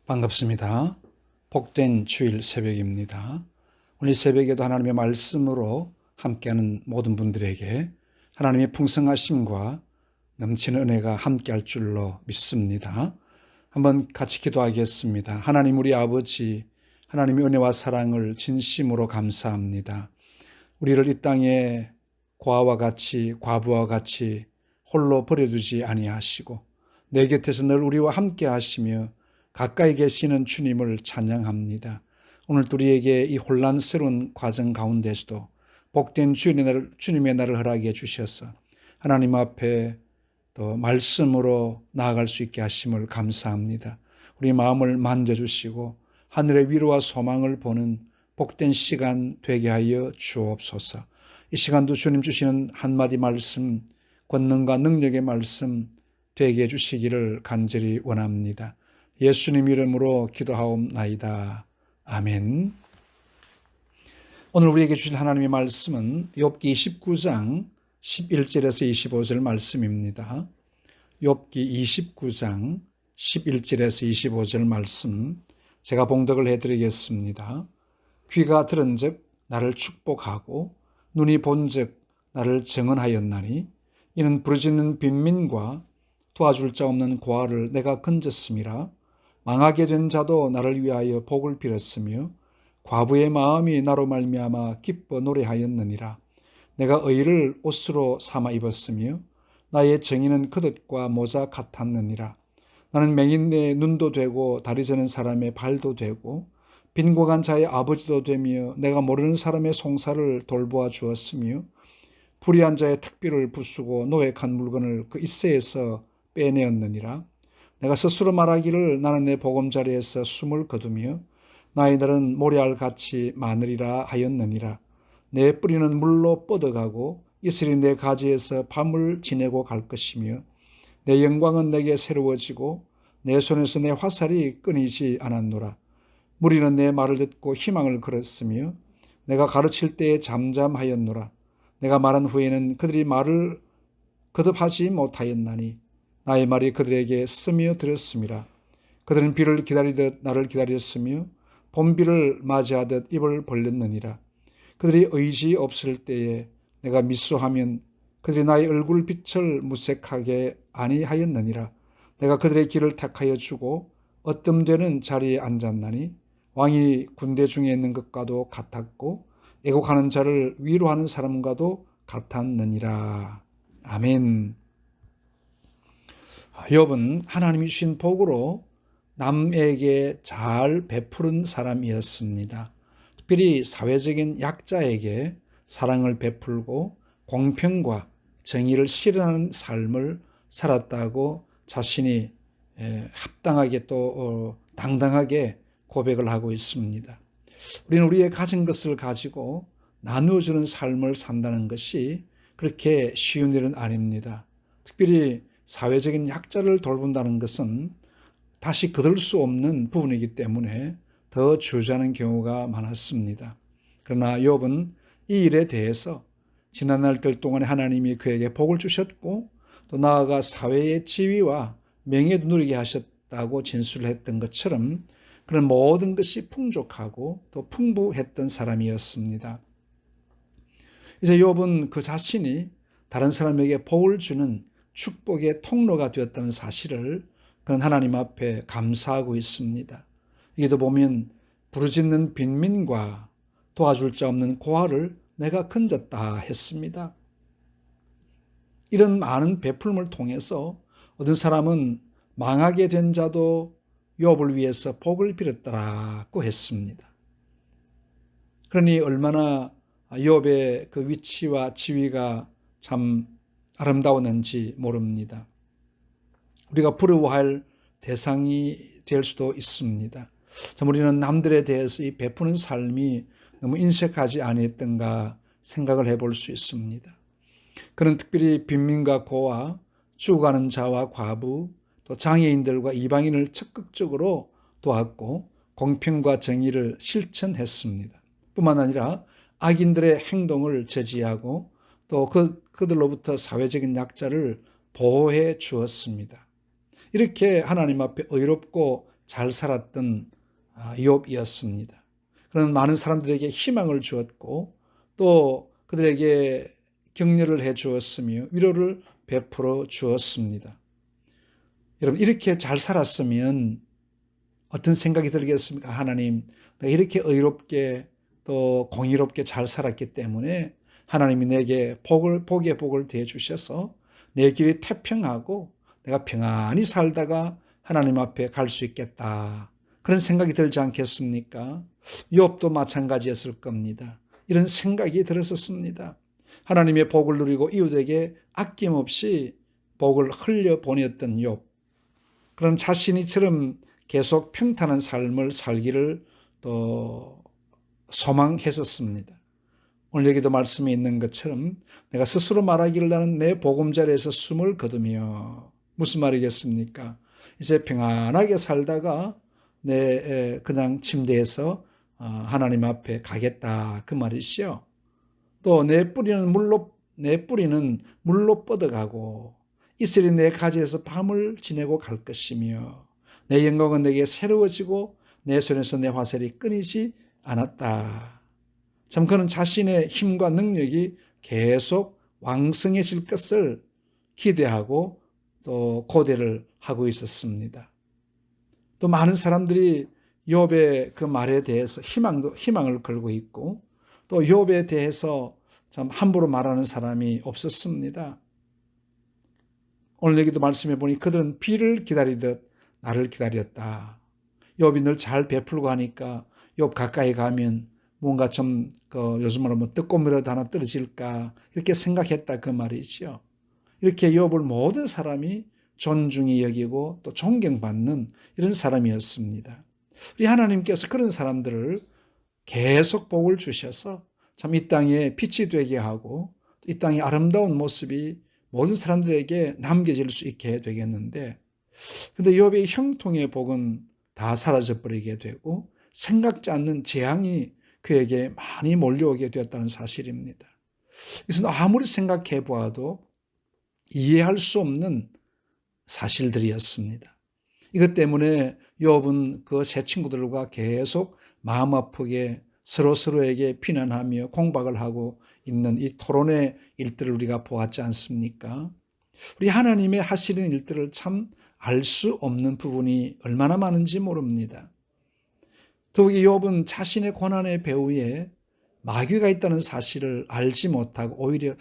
반갑습니다. 복된 주일 새벽입니다. 오늘 새벽에도 하나님의 말씀으로 함께하는 모든 분들에게 하나님의 풍성하심과 넘치는 은혜가 함께할 줄로 믿습니다. 한번 같이 기도하겠습니다. 하나님 우리 아버지, 하나님의 은혜와 사랑을 진심으로 감사합니다. 우리를 이 땅에 고아와 같이 과부와 같이 홀로 버려두지 아니하시고 내 곁에서 늘 우리와 함께 하시며 가까이 계시는 주님을 찬양합니다. 오늘 우리에게 이 혼란스러운 과정 가운데서도 복된 주님의 날을 허락해 주셔서 하나님 앞에 또 말씀으로 나아갈 수 있게 하심을 감사합니다. 우리 마음을 만져주시고 하늘의 위로와 소망을 보는 복된 시간 되게 하여 주옵소서. 이 시간도 주님 주시는 한마디 말씀, 권능과 능력의 말씀 되게 해주시기를 간절히 원합니다. 예수님 이름으로 기도하옵나이다. 아멘. 오늘 우리에게 주실 하나님의 말씀은 욥기 29장 11절에서 25절 말씀입니다. 욥기 29장 11절에서 25절 말씀 제가 봉독을 해드리겠습니다. 귀가 들은즉 나를 축복하고 눈이 본즉 나를 증언하였나니 이는 부르짖는 빈민과 도와줄 자 없는 고아를 내가 건졌음이라. 망하게 된 자도 나를 위하여 복을 빌었으며 과부의 마음이 나로 말미암아 기뻐 노래하였느니라. 내가 의를 옷으로 삼아 입었으며 나의 정의는 겉옷과 모자 같았느니라. 나는 맹인의 눈도 되고 다리 저는 사람의 발도 되고 빈곤한 자의 아버지도 되며 내가 모르는 사람의 송사를 돌보아 주었으며 불의한 자의 특비를 부수고 노획한 물건을 그 이새에서 빼내었느니라. 내가 스스로 말하기를 나는 내 보금자리에서 숨을 거두며 나의 날은 모래알같이 많으리라 하였느니라. 내 뿌리는 물로 뻗어가고 이슬이 내 가지에서 밤을 지내고 갈 것이며 내 영광은 내게 새로워지고 내 손에서 내 화살이 끊이지 않았노라. 무리는 내 말을 듣고 희망을 걸었으며 내가 가르칠 때에 잠잠하였노라. 내가 말한 후에는 그들이 말을 거듭하지 못하였나니 나의 말이 그들에게 스며들었음이라. 그들은 비를 기다리듯 나를 기다렸으며 봄비를 맞이하듯 입을 벌렸느니라. 그들이 의지 없을 때에 내가 미소하면 그들이 나의 얼굴 빛을 무색하게 아니하였느니라. 내가 그들의 길을 택하여 주고 어뜸되는 자리에 앉았나니 왕이 군대 중에 있는 것과도 같았고 애곡하는 자를 위로하는 사람과도 같았느니라. 아멘. 욥은 하나님이 주신 복으로 남에게 잘 베푸는 사람이었습니다. 특별히 사회적인 약자에게 사랑을 베풀고 공평과 정의를 실현하는 삶을 살았다고 자신이 합당하게 또 당당하게 고백을 하고 있습니다. 우리는 우리의 가진 것을 가지고 나누어주는 삶을 산다는 것이 그렇게 쉬운 일은 아닙니다. 특별히 사회적인 약자를 돌본다는 것은 다시 거둘 수 없는 부분이기 때문에 더 주저하는 경우가 많았습니다. 그러나 욥은 이 일에 대해서 지난 날들 동안에 하나님이 그에게 복을 주셨고 또 나아가 사회의 지위와 명예도 누리게 하셨다고 진술을 했던 것처럼 그런 모든 것이 풍족하고 또 풍부했던 사람이었습니다. 이제 욥은 그 자신이 다른 사람에게 복을 주는 축복의 통로가 되었다는 사실을 그는 하나님 앞에 감사하고 있습니다. 여기도 보면 부르짖는 빈민과 도와줄 자 없는 고아를 내가 건졌다 했습니다. 이런 많은 베풀음을 통해서 어떤 사람은 망하게 된 자도 욥을 위해서 복을 빌었다라고 했습니다. 그러니 얼마나 욥의 그 위치와 지위가 참 아름다웠는지 모릅니다. 우리가 부러워할 대상이 될 수도 있습니다. 참 우리는 남들에 대해서 이 베푸는 삶이 너무 인색하지 아니했던가 생각을 해볼 수 있습니다. 그는 특별히 빈민과 고아, 죽어가는 자와 과부, 또 장애인들과 이방인을 적극적으로 도왔고 공평과 정의를 실천했습니다. 뿐만 아니라 악인들의 행동을 제지하고 또 그들로부터 사회적인 약자를 보호해 주었습니다. 이렇게 하나님 앞에 의롭고 잘 살았던 욥이었습니다. 그는 많은 사람들에게 희망을 주었고 또 그들에게 격려를 해 주었으며 위로를 베풀어 주었습니다. 여러분, 이렇게 잘 살았으면 어떤 생각이 들겠습니까? 하나님, 내가 이렇게 의롭게 또 공의롭게 잘 살았기 때문에 하나님이 내게 복의 복을 대해 주셔서 내 길이 태평하고 내가 평안히 살다가 하나님 앞에 갈 수 있겠다. 그런 생각이 들지 않겠습니까? 욥도 마찬가지였을 겁니다. 이런 생각이 들었었습니다. 하나님의 복을 누리고 이웃에게 아낌없이 복을 흘려보냈던 욥. 그런 자신이처럼 계속 평탄한 삶을 살기를 또 소망했었습니다. 오늘 여기도 말씀에 있는 것처럼 내가 스스로 말하기를 나는 내 보금자리에서 숨을 거두며, 무슨 말이겠습니까? 이제 평안하게 살다가 내 그냥 침대에서 하나님 앞에 가겠다, 그 말이시요. 또 내 뿌리는 물로 뻗어가고 이슬이 내 가지에서 밤을 지내고 갈 것이며 내 영광은 내게 새로워지고 내 손에서 내 화살이 끊이지 않았다. 참 그는 자신의 힘과 능력이 계속 왕성해질 것을 기대하고 또 고대를 하고 있었습니다. 또 많은 사람들이 욥의 그 말에 대해서 희망을 걸고 있고 또 욥에 대해서 참 함부로 말하는 사람이 없었습니다. 오늘 여기도 말씀해 보니 그들은 비를 기다리듯 나를 기다렸다. 욥이 늘 잘 베풀고 하니까 욥 가까이 가면 뭔가 좀 요즘 말로 뭐 떡고미라도 하나 떨어질까 이렇게 생각했다, 그 말이죠. 이렇게 욥을 모든 사람이 존중히 여기고 또 존경받는 이런 사람이었습니다. 우리 하나님께서 그런 사람들을 계속 복을 주셔서 참 이 땅에 빛이 되게 하고 이 땅의 아름다운 모습이 모든 사람들에게 남겨질 수 있게 되겠는데, 근데 욥의 형통의 복은 다 사라져 버리게 되고 생각지 않는 재앙이 그에게 많이 몰려오게 되었다는 사실입니다. 이것은 아무리 생각해 보아도 이해할 수 없는 사실들이었습니다. 이것 때문에 욥은 그 세 친구들과 계속 마음 아프게 서로에게 비난하며 공박을 하고 있는 이 토론의 일들을 우리가 보았지 않습니까? 우리 하나님의 하시는 일들을 참 알 수 없는 부분이 얼마나 많은지 모릅니다. 더욱이 욥은 자신의 고난의 배후에 마귀가 있다는 사실을 알지 못하고 오히려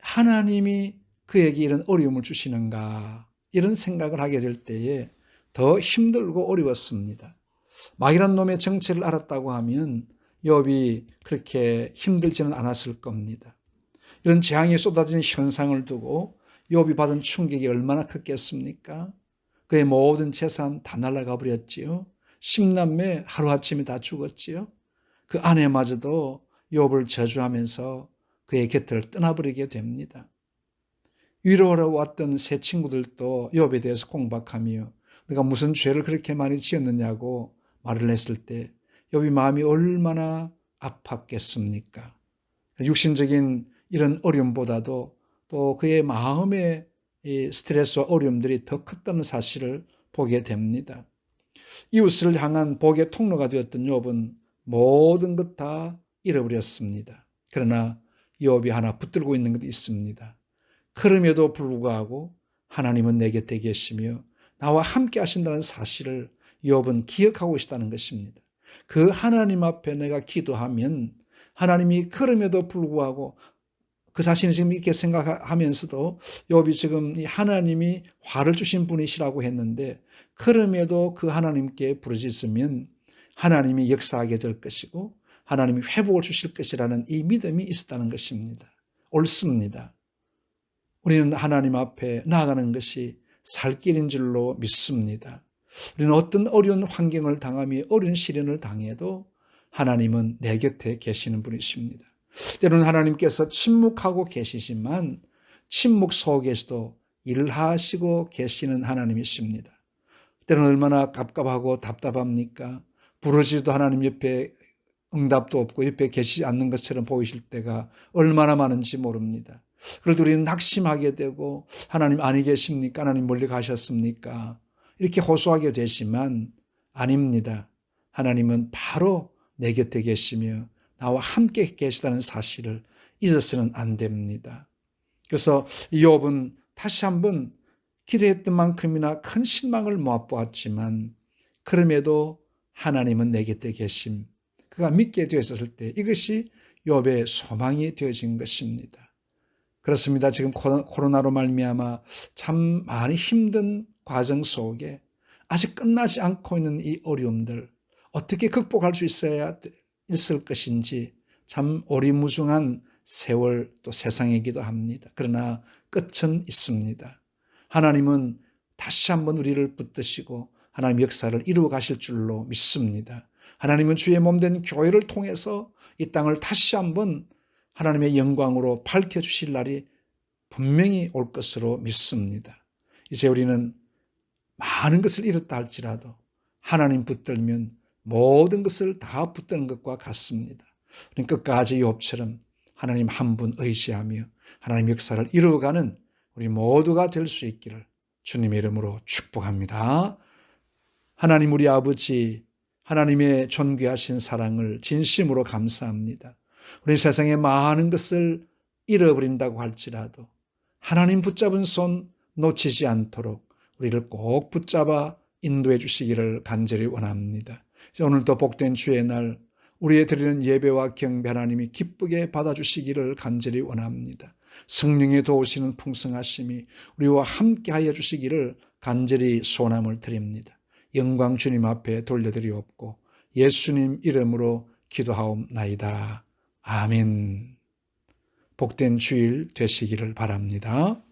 하나님이 그에게 이런 어려움을 주시는가 이런 생각을 하게 될 때에 더 힘들고 어려웠습니다. 마귀란 놈의 정체를 알았다고 하면 욥이 그렇게 힘들지는 않았을 겁니다. 이런 재앙이 쏟아지는 현상을 두고 욥이 받은 충격이 얼마나 컸겠습니까? 그의 모든 재산 다 날아가 버렸지요. 10남매 하루아침에 다 죽었지요. 그 아내마저도 욥을 저주하면서 그의 곁을 떠나버리게 됩니다. 위로하러 왔던 세 친구들도 욥에 대해서 공박하며 내가 무슨 죄를 그렇게 많이 지었느냐고 말을 했을 때 욥이 마음이 얼마나 아팠겠습니까? 육신적인 이런 어려움보다도 또 그의 마음의 이 스트레스와 어려움들이 더 컸다는 사실을 보게 됩니다. 이웃을 향한 복의 통로가 되었던 욥은 모든 것 다 잃어버렸습니다. 그러나 욥이 하나 붙들고 있는 것이 있습니다. 그럼에도 불구하고 하나님은 내 곁에 계시며 나와 함께 하신다는 사실을 욥은 기억하고 있다는 것입니다. 그 하나님 앞에 내가 기도하면 하나님이 그럼에도 불구하고 그 자신이 지금 이렇게 생각하면서도 욥이 지금 하나님이 화를 주신 분이시라고 했는데 그럼에도 그 하나님께 부르짖으면 하나님이 역사하게 될 것이고 하나님이 회복을 주실 것이라는 이 믿음이 있었다는 것입니다. 옳습니다. 우리는 하나님 앞에 나아가는 것이 살 길인 줄로 믿습니다. 우리는 어떤 어려운 환경을 당하며 어려운 시련을 당해도 하나님은 내 곁에 계시는 분이십니다. 때로는 하나님께서 침묵하고 계시지만 침묵 속에서도 일하시고 계시는 하나님이십니다. 때로는 얼마나 갑갑하고 답답합니까? 부르짖어도 하나님 옆에 응답도 없고 옆에 계시지 않는 것처럼 보이실 때가 얼마나 많은지 모릅니다. 그럴 때 우리는 낙심하게 되고 하나님 아니 계십니까? 하나님 멀리 가셨습니까? 이렇게 호소하게 되지만 아닙니다. 하나님은 바로 내 곁에 계시며 나와 함께 계시다는 사실을 잊어서는 안 됩니다. 그래서 이욥은 다시 한번 기대했던 만큼이나 큰 실망을 맛보았지만 그럼에도 하나님은 내 곁에 계심, 그가 믿게 되었을 때 이것이 욥의 소망이 되어진 것입니다. 그렇습니다. 지금 코로나로 말미암아 참 많이 힘든 과정 속에 아직 끝나지 않고 있는 이 어려움들 어떻게 극복할 수 있을 것인지 참 오리무중한 세월 또 세상이기도 합니다. 그러나 끝은 있습니다. 하나님은 다시 한번 우리를 붙드시고 하나님 역사를 이루어 가실 줄로 믿습니다. 하나님은 주의 몸된 교회를 통해서 이 땅을 다시 한번 하나님의 영광으로 밝혀주실 날이 분명히 올 것으로 믿습니다. 이제 우리는 많은 것을 잃었다 할지라도 하나님 붙들면 모든 것을 다 붙드는 것과 같습니다. 우리는 끝까지 욥처럼 하나님 한 분 의지하며 하나님 역사를 이루어가는 우리 모두가 될 수 있기를 주님의 이름으로 축복합니다. 하나님 우리 아버지, 하나님의 존귀하신 사랑을 진심으로 감사합니다. 우리 세상에 많은 것을 잃어버린다고 할지라도 하나님 붙잡은 손 놓치지 않도록 우리를 꼭 붙잡아 인도해 주시기를 간절히 원합니다. 오늘도 복된 주의 날 우리의 드리는 예배와 경배 하나님이 기쁘게 받아주시기를 간절히 원합니다. 성령의 도우시는 풍성하심이 우리와 함께하여 주시기를 간절히 소원함을 드립니다. 영광 주님 앞에 돌려드리옵고 예수님 이름으로 기도하옵나이다. 아멘. 복된 주일 되시기를 바랍니다.